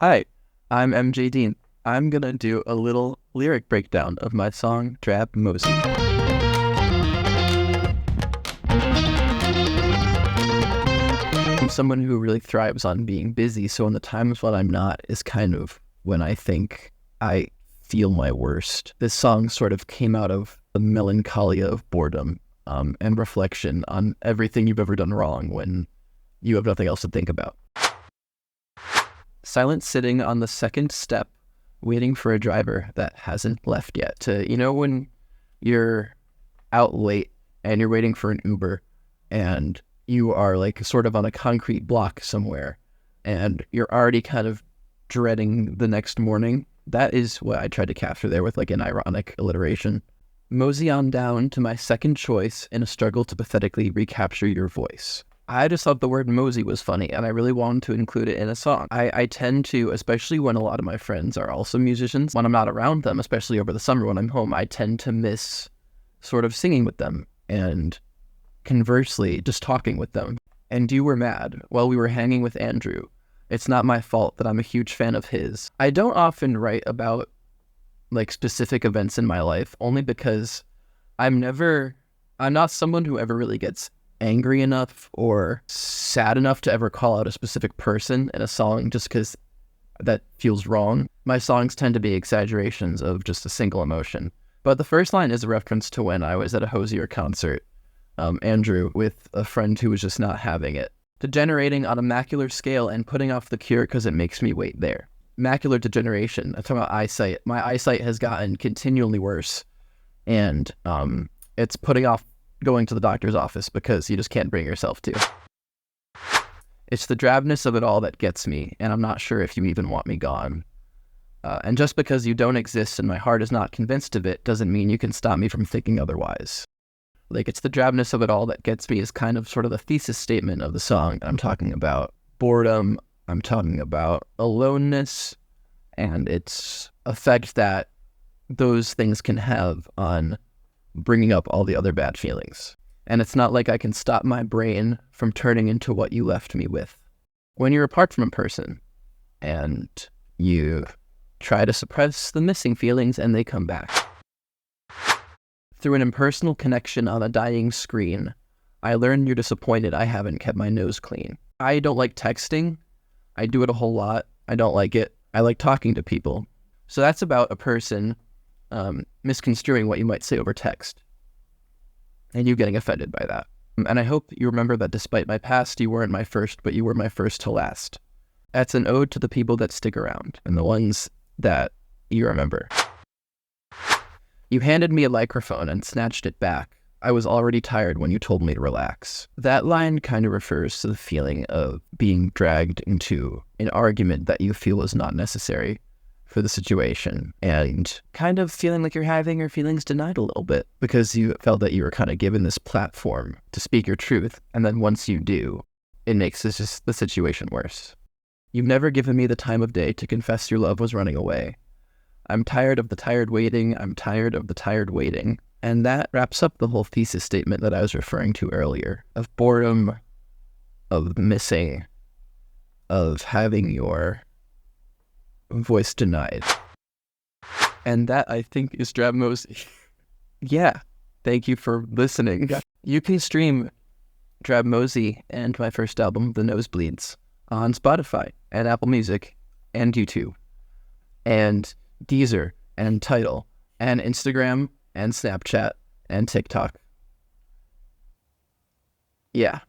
Hi, I'm MJ Dean. I'm gonna do a little lyric breakdown of my song Drab Mosey. I'm someone who really thrives on being busy, so in the times when I'm not is kind of when I think I feel my worst. This song sort of came out of the melancholia of boredom and reflection on everything you've ever done wrong when you have nothing else to think about. Silent sitting on the second step, waiting for a driver that hasn't left yet. When you're out late and you're waiting for an Uber and you are like sort of on a concrete block somewhere and you're already kind of dreading the next morning. That is what I tried to capture there with like an ironic alliteration. Mosey on down to my second choice in a struggle to pathetically recapture your voice. I just thought the word mosey was funny, and I really wanted to include it in a song. I tend to, especially when a lot of my friends are also musicians, when I'm not around them, especially over the summer when I'm home, I tend to miss sort of singing with them, and conversely, just talking with them. And you were mad while we were hanging with Andrew. It's not my fault that I'm a huge fan of his. I don't often write about, like, specific events in my life, only because I'm not someone who ever really gets angry enough or sad enough to ever call out a specific person in a song just because that feels wrong. My songs tend to be exaggerations of just a single emotion. But the first line is a reference to when I was at a Hosier concert, Andrew, with a friend who was just not having it. Degenerating on a macular scale and putting off the cure because it makes me wait there. Macular degeneration, I'm talking about eyesight. My eyesight has gotten continually worse, and it's putting off going to the doctor's office because you just can't bring yourself to. It's the drabness of it all that gets me, and I'm not sure if you even want me gone. And just because you don't exist and my heart is not convinced of it doesn't mean you can stop me from thinking otherwise. Like, it's the drabness of it all that gets me is kind of sort of the thesis statement of the song. I'm talking about boredom, I'm talking about aloneness, and its effect that those things can have on bringing up all the other bad feelings. And it's not like I can stop my brain from turning into what you left me with. When you're apart from a person and you try to suppress the missing feelings and they come back. Through an impersonal connection on a dying screen, I learned you're disappointed I haven't kept my nose clean. I don't like texting. I do it a whole lot. I don't like it. I like talking to people. So that's about a person misconstruing what you might say over text, and you getting offended by that. And I hope you remember that despite my past, you weren't my first, but you were my first to last. That's an ode to the people that stick around, and the ones that you remember. You handed me a microphone and snatched it back. I was already tired when you told me to relax. That line kind of refers to the feeling of being dragged into an argument that you feel is not necessary for the situation, and kind of feeling like you're having your feelings denied a little bit because you felt that you were kind of given this platform to speak your truth, and then once you do, it makes just the situation worse. You've never given me the time of day to confess your love was running away. I'm tired of the tired waiting, I'm tired of the tired waiting. And that wraps up the whole thesis statement that I was referring to earlier, of boredom, of missing, of having your voice denied. And that, I think, is Drab Mosey. Yeah, thank you for listening. You can stream Drab Mosey and my first album, The Nosebleeds, on Spotify and Apple Music and YouTube and Deezer and Tidal and Instagram and Snapchat and TikTok. Yeah.